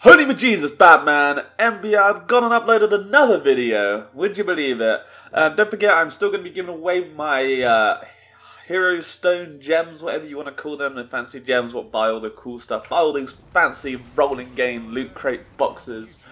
Holy bejesus, Batman! MBR's gone and uploaded another video. Would you believe it? Don't forget, I'm still going to be giving away my Hero Stone gems, whatever you want to call them, the fancy gems. What buy all the cool stuff, buy all these fancy rolling game loot crate boxes.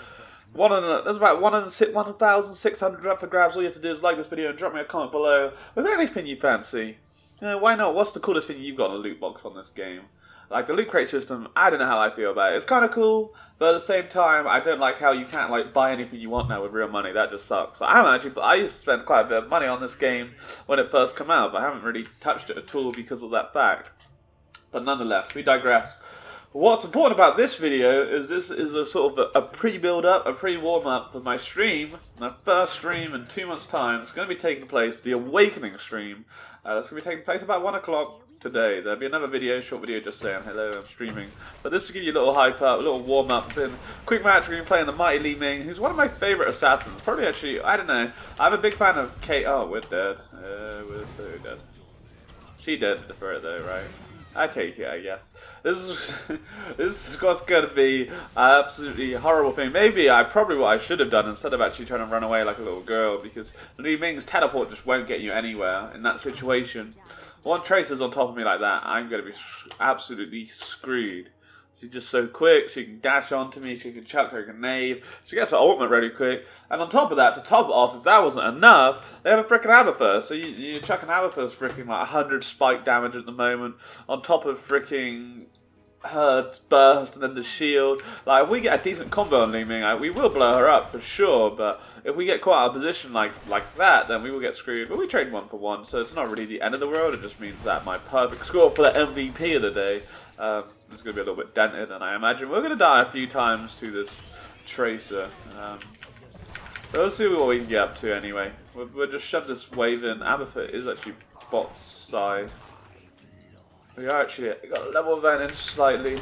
There's about 1,600 up for grabs. All you have to do is like this video and drop me a comment below with anything you fancy. Why not? What's the coolest thing you've got in a loot box on this game? Like, the loot crate system, I don't know how I feel about it. It's kind of cool, but at the same time, I don't like how you can't, like, buy anything you want now with real money. That just sucks. I used to spend quite a bit of money on this game when it first came out, but I haven't really touched it at all because of that fact. But nonetheless, we digress. What's important about this video is this is a sort of a pre-build-up, a pre-warm-up for my stream, my first stream in 2 months' time. It's going to be taking place, the Awakening stream. That's going to be taking place about 1 o'clock today. There'll be another video, short video, just saying hello, I'm streaming. But this will give you a little hype up, a little warm-up. Then quick match, we're going to be playing the mighty Li-Ming, who's one of my favourite assassins. Probably actually, I don't know. I'm a big fan of Kate. Oh, we're dead. We're so dead. She did for it though, right? I take it, I guess. This is what's going to be an absolutely horrible thing. Maybe probably what I should have done instead of actually trying to run away like a little girl, because Li-Ming's teleport just won't get you anywhere in that situation. One Tracer's on top of me like that, I'm going to be absolutely screwed. She's just so quick, she can dash onto me, she can chuck her grenade, she gets her ultimate really quick, and on top of that, to top it off, if that wasn't enough, they have a frickin' Abathur, so you're chucking Abathur's frickin' like 100 spike damage at the moment, on top of frickin' her burst and then the shield. Like, if we get a decent combo on Li-Ming, we will blow her up for sure, but if we get caught out of position like that, then we will get screwed. But we trade 1 for 1, so it's not really the end of the world. It just means that my perfect score for the MVP of the day is going to be a little bit dented, and I imagine we're going to die a few times to this Tracer. But let's see what we can get up to anyway. We'll just shove this wave in. Abathur is actually bot side. We are actually got a level advantage slightly.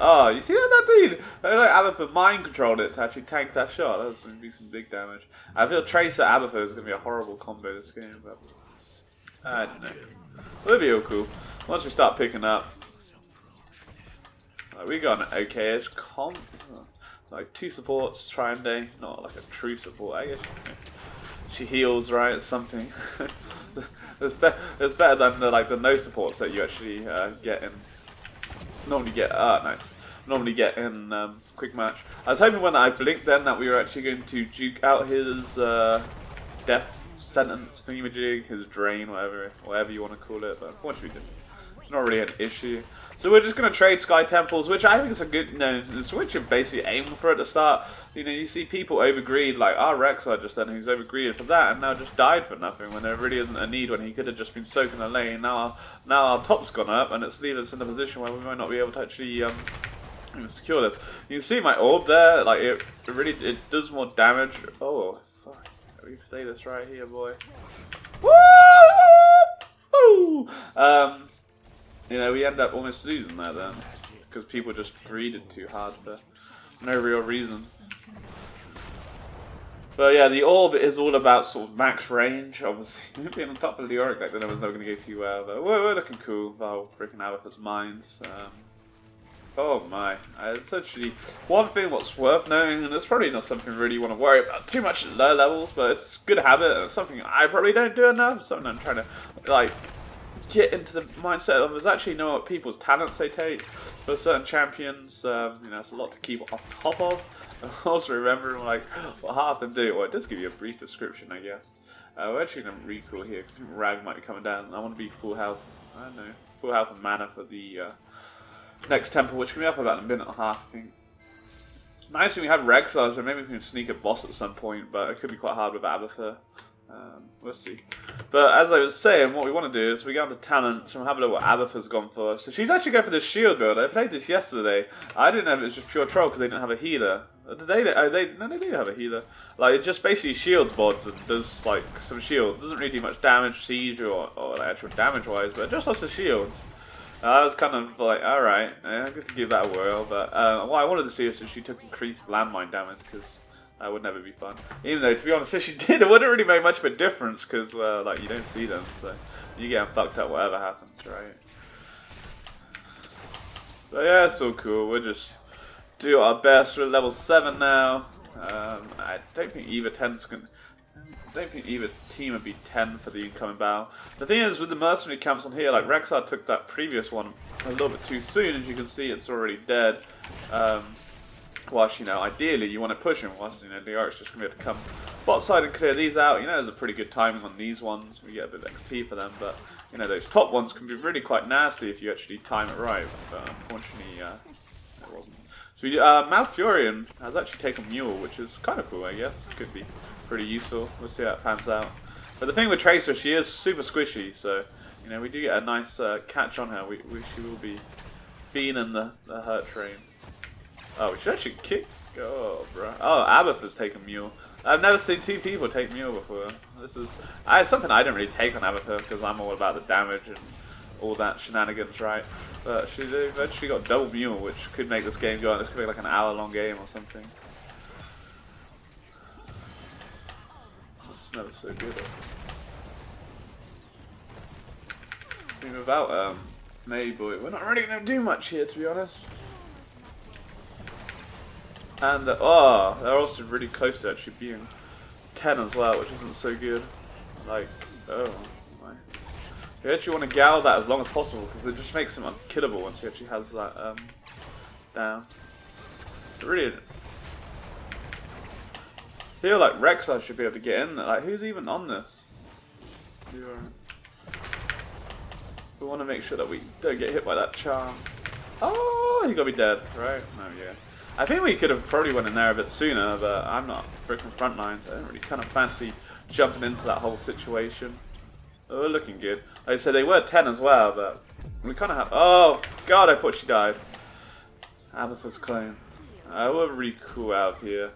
Oh, you see that dude? Like Abathur mind controlled it to actually tank that shot. That was going to be some big damage. I feel Tracer Abathur is going to be a horrible combo this game, but I don't know. It'll be all cool once we start picking up. We got an okay-ish comp. Like 2 supports, Triande, not like a true support. I guess she heals, right? It's something. It's better than the no supports that you actually get in. Normally get in quick match. I was hoping when I blinked then that we were actually going to juke out his death sentence thingamajig, his drain, whatever you want to call it. But unfortunately, we didn't. It's not really an issue. So we're just going to trade Sky Temples, which I think is a good, the Switch are basically aiming for at the start. You see people overgreed, like our Rexar just then, who's overgreeded for that, and now just died for nothing, when there really isn't a need, when he could have just been soaking the lane. Now our top's gone up, and it's leaving us in a position where we might not be able to actually even secure this. You can see my orb there, like it does more damage. Oh, fuck. We play this right here, boy. Woo! We end up almost losing that then, because people just greeded too hard for no real reason. But yeah, the orb is all about sort of max range, obviously. Being on top of the Auric deck, then it was never going to go too well, but we're looking cool, the whole freaking Abathur's mines. Oh my, it's actually one thing what's worth knowing, and it's probably not something really you want to worry about too much at low levels, but it's a good habit, and it's something I probably don't do enough, something I'm trying to, like, get into the mindset of, is actually know what people's talents they take for certain champions. It's a lot to keep on top of. Also remembering like what half of them do. Well, it does give you a brief description, I guess. We're actually going to recall here because Rag might be coming down, and I want to be full health. I don't know, full health and mana for the next temple, which can be up about a minute and a half, I think. Nice thing we have Rexar, so maybe we can sneak a boss at some point, but it could be quite hard with Abathur. We'll see. But as I was saying, what we want to do is we go on to talents and we'll have a look what Abathur's gone for. So she's actually going for the shield build. I played this yesterday. I didn't know if it was just pure troll because they didn't have a healer. No, they do have a healer. Like, it just basically shields bods and does like some shields. Doesn't really do much damage, siege or like, actual damage wise, but just lots of shields. I was kind of like, alright, I'm going to give that a whirl. But what I wanted to see is if she took increased landmine damage, because that would never be fun. Even though, to be honest, if she did, it wouldn't really make much of a difference, because like, you don't see them, so you get fucked up whatever happens, right? But yeah, it's so cool. We're just do our best. We're at level 7 now. I don't think either either team would be 10 for the incoming battle. The thing is, with the mercenary camps on here, like Rexar took that previous one a little bit too soon. As you can see, it's already dead. Whilst, you know, ideally you want to push him, whilst, you know, the Oric's just going to be able to come bot side and clear these out. You know, there's a pretty good timing on these ones. We get a bit of XP for them, but, you know, those top ones can be really quite nasty if you actually time it right. But unfortunately, it wasn't. So we, Malfurion has actually taken Mule, which is kind of cool, I guess. Could be pretty useful. We'll see how it pans out. But the thing with Tracer, she is super squishy, so, you know, we do get a nice catch on her. She will be being the hurt train. Oh, we should actually kick. Oh, bro. Oh, Abathur's taken Mule. I've never seen 2 people take Mule before. This is something I don't really take on Abathur because I'm all about the damage and all that shenanigans, right? But they've actually got double Mule, which could make this game go on. This could be like an hour-long game or something. It's never so good. I mean, without Maeve, we're not really going to do much here, to be honest. And oh, they're also really close to actually being 10 as well, which isn't so good. Like, oh my. You actually want to gal that as long as possible because it just makes him unkillable once he actually has that down. Really, I feel like Rexar should be able to get in there. Like, who's even on this? We want to make sure that we don't get hit by that charm. Oh, he got me dead, right? No, yeah. I think we could have probably went in there a bit sooner, but I'm not freaking frontline, so I don't really kind of fancy jumping into that whole situation. Oh, we're looking good. Like I said, they were 10 as well, but we kind of have... Oh, God, I thought she died. Abathur's clone. We're really cool out here.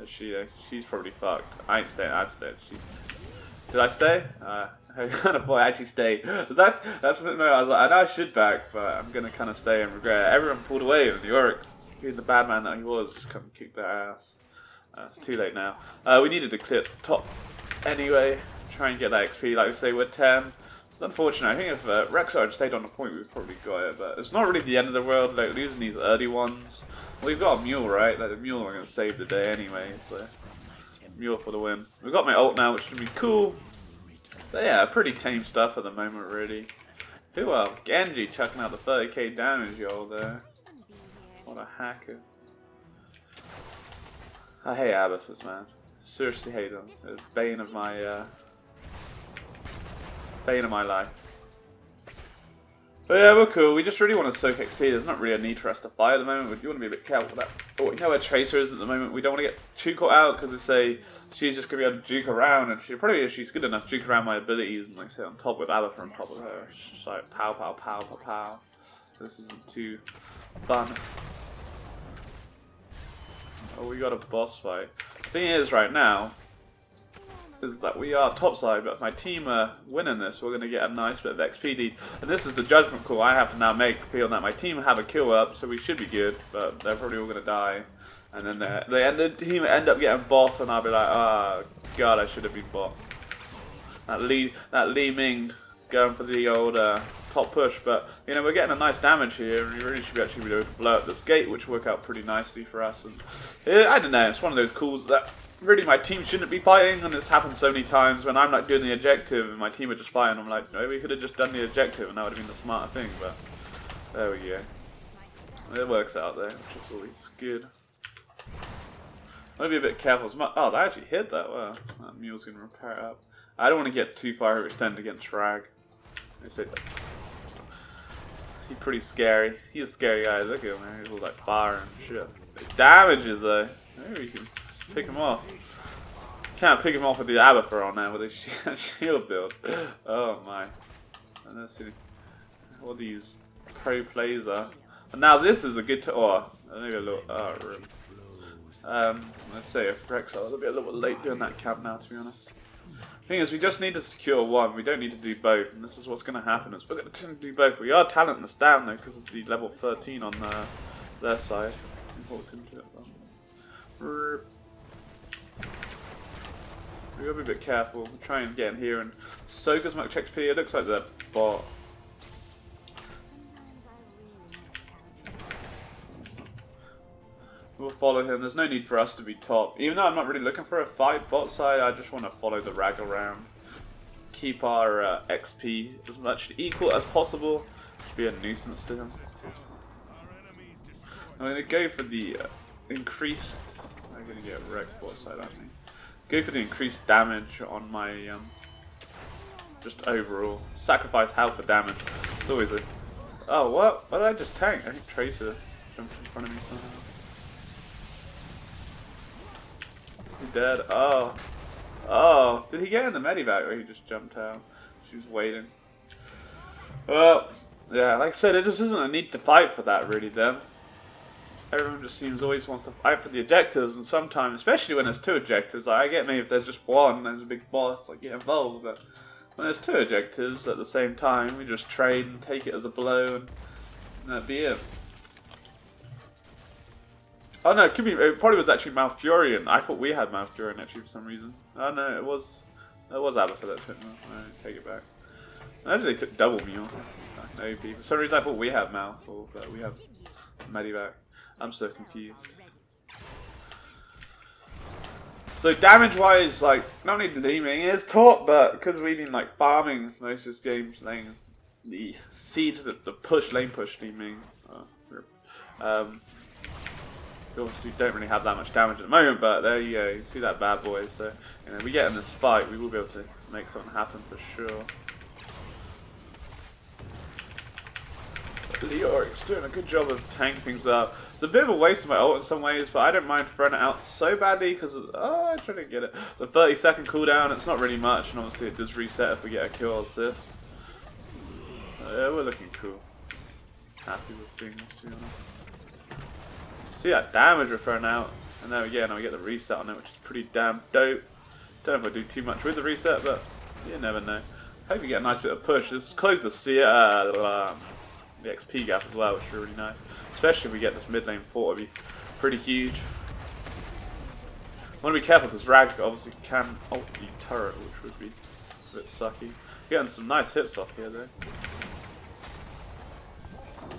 She's probably fucked. I ain't staying. I'm staying. Did I stay? Boy, I actually stayed. That's no. I was like, I know I should back, but I'm gonna kind of stay and regret it. Everyone pulled away, and the Auric, being the bad man that he was, just come and kick their ass. It's too late now. We needed to clear top anyway. Try and get that XP. Like we say, we're 10. It's unfortunate. I think if Rexar had stayed on the point, we've probably got it. But it's not really the end of the world. Like losing these early ones. We've got a Mule, right? Like the Mule are gonna save the day anyway. So Mule for the win. We've got my ult now, which should be cool. But yeah, pretty tame stuff at the moment, really. Who else? Genji chucking out the 30k damage, y'all there. What a hacker. I hate Abathur's, man. Seriously hate them. It's bane of my life. But yeah, we're cool. We just really want to soak XP. There's not really a need for us to buy at the moment. We do want to be a bit careful with that. Oh, you know where Tracer is at the moment? We don't want to get too caught out because they say she's just going to be able to juke around. And she's good enough to juke around my abilities and like say on top with Abathur on top of her. It's just like pow, pow, pow, pow, pow. This isn't too fun. Oh, we got a boss fight. The thing is, right now, is that we are topside, but if my team are winning this, we're going to get a nice bit of XP lead. And this is the judgment call I have to now make, feeling that my team have a kill up, so we should be good, but they're probably all going to die. And then the team end up getting boss, and I'll be like, oh god, I should have been bot. That Li-Ming going for the old top push, but you know, we're getting a nice damage here, and we really should be actually be able to blow up this gate, which will work out pretty nicely for us. And I don't know, it's one of those calls that really my team shouldn't be fighting, and it's happened so many times when I'm like doing the objective and my team are just fighting. I'm like, no, we could have just done the objective and that would have been the smarter thing, but there we go. It works out there, which is always good. I'm gonna be a bit careful. Oh, they actually hit that. Wow, that mule's gonna repair it up. I don't want to get too far overextended against Rag. He's pretty scary. He's a scary guy. Look at him, man. He's all like fire and shit. It damages though. Maybe we can pick him off. Can't pick him off with the Abathur on now with a shield build. Oh my. Let's see what these pro plays are. And now this is a good maybe a little let's say if Rexar will be a little bit late doing that camp now, to be honest. Thing is, we just need to secure one. We don't need to do both, and this is what's going to happen. Is we're going to do both. We are talentless down though because of the level 13 on their side. We gotta be a bit careful. We'll try and get in here and soak as much XP. It looks like they're bot. We'll follow him. There's no need for us to be top. Even though I'm not really looking for a fight bot side, I just want to follow the rag around. Keep our XP as much equal as possible. Should be a nuisance to him. I'm going to go for the increased... I'm going to get wrecked bot side, aren't we? Go for the increased damage on my... just overall. Sacrifice health for damage. It's always a... Oh, what? What did I just tank? I think Tracer jumped in front of me somehow. He's dead. Oh. Oh. Did he get in the medivac or he just jumped out? She was waiting. Well, yeah, like I said, it just isn't a need to fight for that really then. Everyone just seems always wants to fight for the objectives, and sometimes, especially when there's two objectives, like I get me if there's just one, there's a big boss, like get involved, but when there's two objectives at the same time, we just trade and take it as a blow, and that'd be it. Oh no, it probably was actually Malfurion. I thought we had Malfurion actually for some reason. Oh no, it was Abathur that took me. I take it back. Actually, they took double me off. Maybe. For some reason I thought we had Malf, but we have Medivac. I'm so confused. So damage wise, like, not only Li-Ming is top, but because we've been like farming most of this game, laying the seeds, the push, lane push Li-Ming. We obviously don't really have that much damage at the moment, but there you go, you see that bad boy. So, you know, we get in this fight, we will be able to make something happen for sure. Leoric's doing a good job of tanking things up. It's a bit of a waste of my ult in some ways, but I don't mind throwing it out so badly because I try to get it. The 30-second cooldown, it's not really much, and obviously it does reset if we get a kill or assist. Yeah, we're looking cool. Happy with things, to be honest. See that damage we're throwing out, and there we go, now we get the reset on it, which is pretty damn dope. Don't know if I do too much with the reset, but you never know. Hope you get a nice bit of push. This is close to see the XP gap as well, which is really nice. Especially if we get this mid lane fort, it'd be pretty huge. I want to be careful because Rag obviously can ult the turret, which would be a bit sucky. Getting some nice hits off here though.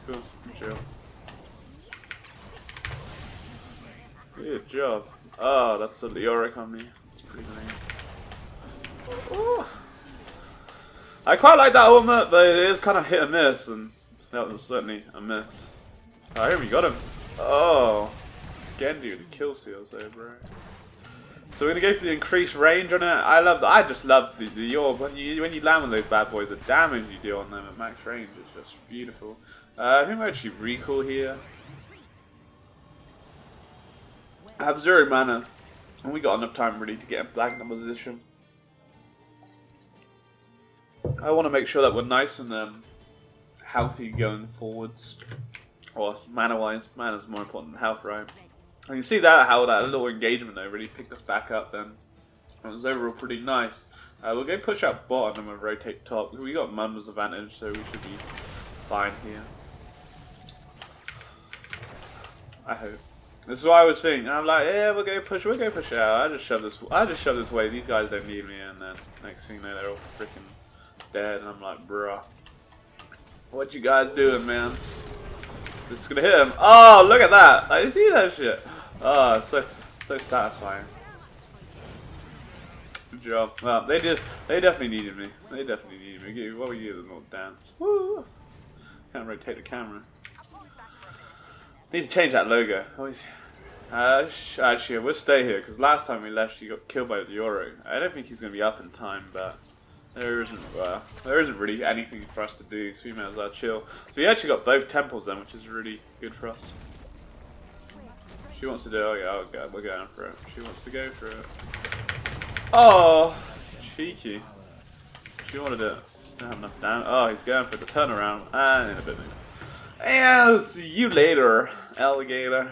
Cool, chill. Good job. Oh, that's a Leoric on me. That's pretty lame. Ooh. I quite like that ultimate, but it is kind of hit and miss, and that was certainly a miss. Oh, here we got him. Oh, Genji with the kill seals there, bro. So we're gonna go for the increased range on it. I just love the orb. When you land with those bad boys, the damage you do on them at max range is just beautiful. I think we actually recall here. I have 0 mana, and we got enough time really to get him back in the position. I want to make sure that we're nice and healthy going forwards, or mana-wise. Mana's more important than health, right? And you see that how that little engagement though really picked us back up. Then it was overall pretty nice. We'll go push out bot and then we'll rotate top. We got Mum's advantage, so we should be fine here. I hope. This is what I was thinking. And I'm like, yeah, we'll go push out. I just shove this way. These guys don't need me, and then next thing you know, they're all freaking dead. And I'm like, bruh, what you guys doing, man? This is gonna hit him. Oh, look at that! I see that shit. Oh, so satisfying. Good job. Well, they definitely needed me. They definitely needed me. What were you doing? A little dance. Woo! Can't rotate the camera. Need to change that logo. Actually, we'll stay here because last time we left, she got killed by the Yoro. I don't think he's gonna be up in time, but there isn't really anything for us to do, so we may as well chill. So we actually got both temples then, which is really good for us. She wants to do. Oh yeah, okay, we're going for it. She wants to go for it. Oh, cheeky. She wanted it. Don't have enough damage. Oh, he's going for the turnaround and in a bit. And see you later, alligator.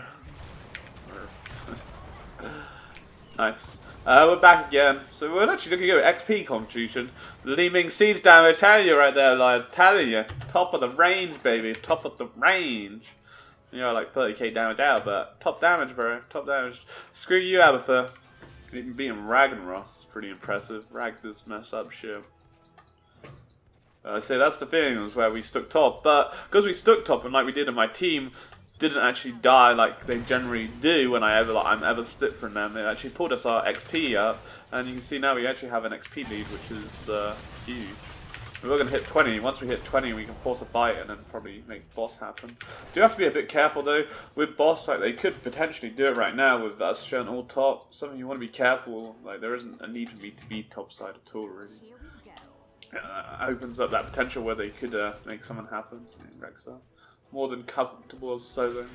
Nice. We're back again. So we're actually looking at XP contribution. Li-Ming siege damage. Telling you right there, lads. Telling you. Top of the range, baby. Top of the range. You know, like 30k damage out, but top damage, bro. Top damage. Screw you, Abathur. Even beating Ragnaros is pretty impressive. Rag this mess up shit. I say that's the thing, is where we stuck top, but because we stuck top and like we did in my team, didn't actually die like they generally do when I'm ever split from them. They actually pulled us our XP up, and you can see now we actually have an XP lead, which is huge. We're going to hit 20. Once we hit 20, we can force a fight and then probably make boss happen. Do have to be a bit careful though with boss. Like they could potentially do it right now with us showing all top. Something you want to be careful. Like there isn't a need for me to be top side at all, really. Opens up that potential where they could make something happen. Rexa, more than comfortable as solo.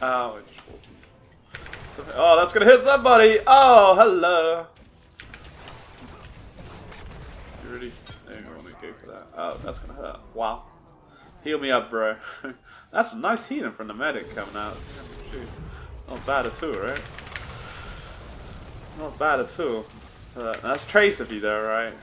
Oh, it just walked. Oh, that's gonna hit somebody. Oh, hello. Really? I don't want to go for that. Oh, that's gonna hurt. Wow. Heal me up, bro. That's a nice healing from the medic coming out. Not bad at all, right? Not bad at all. That's Trace of you though, right?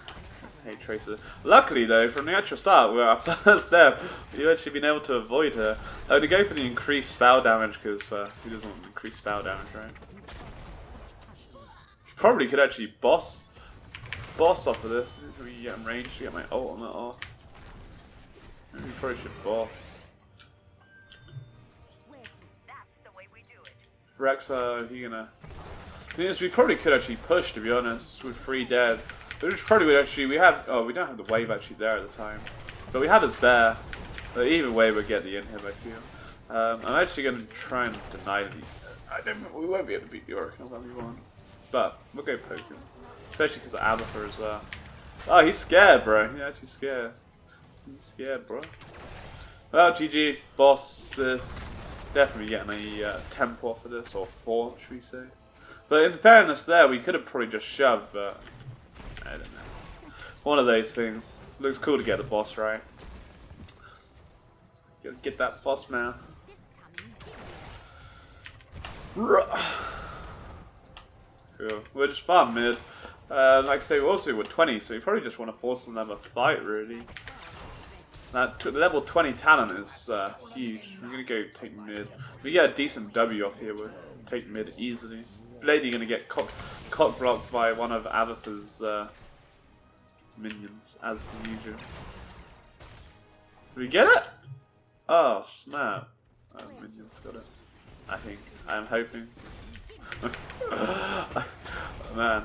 I hate Tracer. Luckily though, from the actual start, with our first death, we've actually been able to avoid her. To go for the increased spell damage, because who doesn't want increased spell damage, right? Probably could actually boss off of this. Maybe get him range to get my ult on that off. Maybe we probably should boss. Rexa, he gonna... The thing is, we probably could actually push, to be honest, with 3 dead. Which probably would actually... We have... Oh, we don't have the wave actually there at the time. But we had his bear. But either way, we'll get the inhib, I feel. I'm actually going to try and deny the... We won't be able to beat the Oracle that we want. But we'll go poke him. Especially because of Abatha as well. Oh, he's scared, bro. He's actually scared. He's scared, bro. Well, GG. Boss this. Definitely getting a tempo off of this. Or 4, should we say. But in fairness there, we could have probably just shoved, but... I don't know. One of those things. Looks cool to get the boss right. Gotta get that boss, man. Cool. We're just farm mid. Like I say, we're also with 20, so you probably just want to force them a fight, really. That level 20 talent is huge. We're gonna go take mid. We get a decent W off here. We'll take mid easily. Lady gonna get cock blocked by one of Abatha's minions, as usual. Did we get it? Oh snap! Minions got it. I think. I am hoping. Man.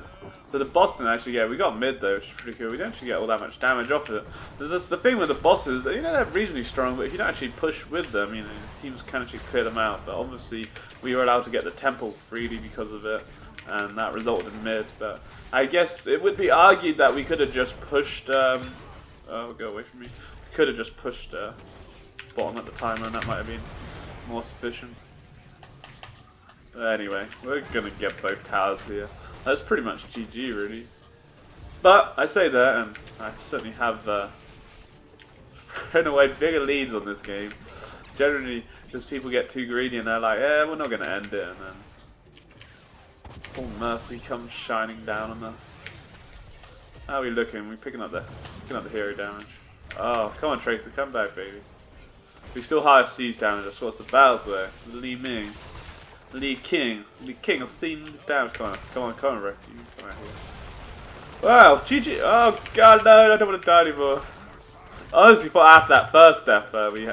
So the boss didn't actually get, we got mid though, which is pretty cool. We don't actually get all that much damage off it. There's the thing with the bosses, you know, they're reasonably strong, but if you don't actually push with them, you know, teams can actually clear them out. But obviously, we were allowed to get the temple freely because of it, and that resulted in mid. But I guess it would be argued that we could have just pushed, oh, go away from me. We could have just pushed bottom at the time, and that might have been more sufficient. Anyway, we're gonna get both towers here. That's pretty much GG, really. But I say that, and I certainly have in a way bigger leads on this game. Generally, just people get too greedy and they're like, "Yeah, we're not gonna end it," and then full mercy comes shining down on us. How are we looking? We're picking up the hero damage. Oh, come on, Tracer, come back, baby. We still have siege damage. That's what it's about, though. Li-Ming. Li-King has seen this damage. Come on, Rick. You come out here. Wow, GG. Oh god, no, I don't want to die anymore. Honestly, after that first death, we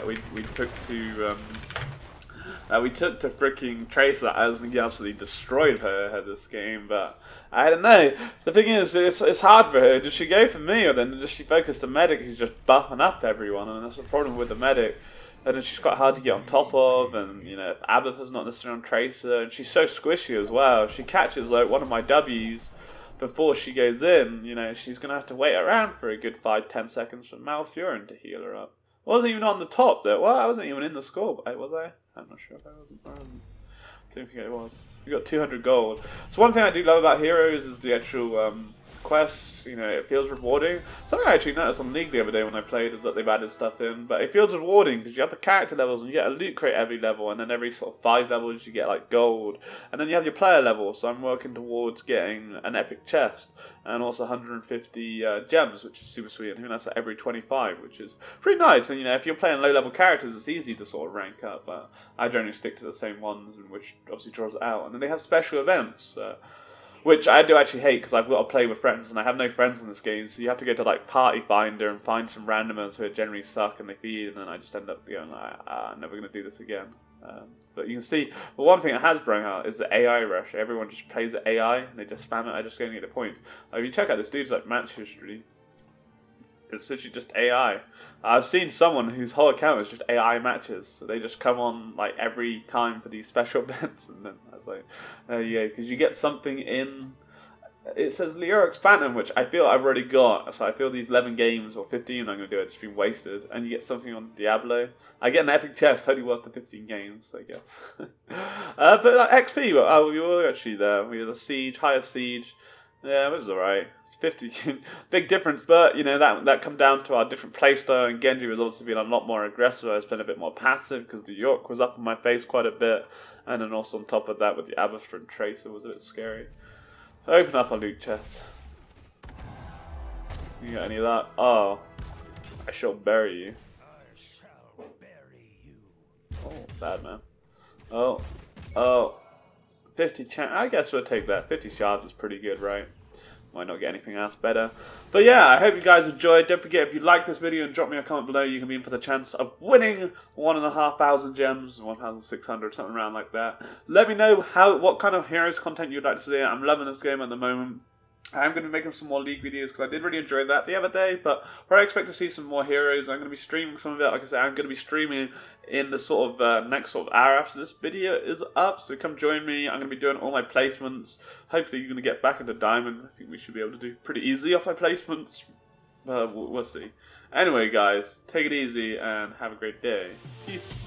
took to freaking Tracer. I was gonna get absolutely destroyed her this game, but I don't know. The thing is, it's hard for her. Does she go for me, or then does she focus the medic who's just buffing up everyone? And that's the problem with the medic. And then she's quite hard to get on top of, and you know, Abatha's not necessarily on Tracer, and she's so squishy as well. She catches like one of my W's before she goes in. You know, she's gonna have to wait around for a good 5-10 seconds for Malfurion to heal her up. I wasn't even on the top though. Well, I wasn't even in the score, but was I? I'm not sure if I wasn't. I don't think it was. We got 200 gold. So one thing I do love about Heroes is the actual quests. You know, it feels rewarding. Something I actually noticed on League the other day when I played is that they've added stuff in, but it feels rewarding because you have the character levels and you get a loot crate every level, and then every sort of 5 levels you get like gold, and then you have your player level. So I'm working towards getting an epic chest and also 150 gems, which is super sweet. I think that's every 25, which is pretty nice. And you know, if you're playing low level characters, it's easy to sort of rank up, but I generally stick to the same ones, which obviously draws it out. And then they have special events. which I do actually hate because I've got to play with friends and I have no friends in this game, so you have to go to like Party Finder and find some randomers who generally suck and they feed, and then I just end up going like, I'm never going to do this again. But you can see, well, one thing that has brought out is the AI rush. Everyone just plays the AI and they just spam it. I just go and get the points. If you check out this dude's like match history, it's literally just AI. I've seen someone whose whole account is just AI matches. So they just come on like every time for these special events, and then I was like, yeah, because you get something in. It says Lyrics Phantom, which I feel I've already got. So I feel these 11 games or 15 I'm going to do have just been wasted. And you get something on Diablo. I get an epic chest, totally worth the 15 games, I guess. But like, XP, we were actually there. We were the Siege, highest Siege. Yeah, it was alright. 50, big difference, but you know that come down to our different playstyle, and Genji was obviously being a lot more aggressive. I was playing a bit more passive because the York was up in my face quite a bit, and then also on top of that with the Abathra and Tracer was a bit scary. So open up our loot chest. You got any of that? Oh, I shall bury you. Oh, bad man. Oh, 50 chance. I guess we'll take that. 50 shards is pretty good, right? Might not get anything else better. But yeah, I hope you guys enjoyed. Don't forget, if you like this video and drop me a comment below, you can be in for the chance of winning 1,500 gems, 1,600, something around like that. Let me know what kind of heroes content you'd like to see. I'm loving this game at the moment. I'm going to be making some more League videos because I did really enjoy that the other day, but where I expect to see some more heroes, I'm going to be streaming some of it. Like I said, I'm going to be streaming in the sort of next sort of hour after this video is up, so come join me. I'm going to be doing all my placements. Hopefully you're going to get back into Diamond. I think we should be able to do pretty easy off my placements. We'll see. Anyway guys, take it easy and have a great day. Peace.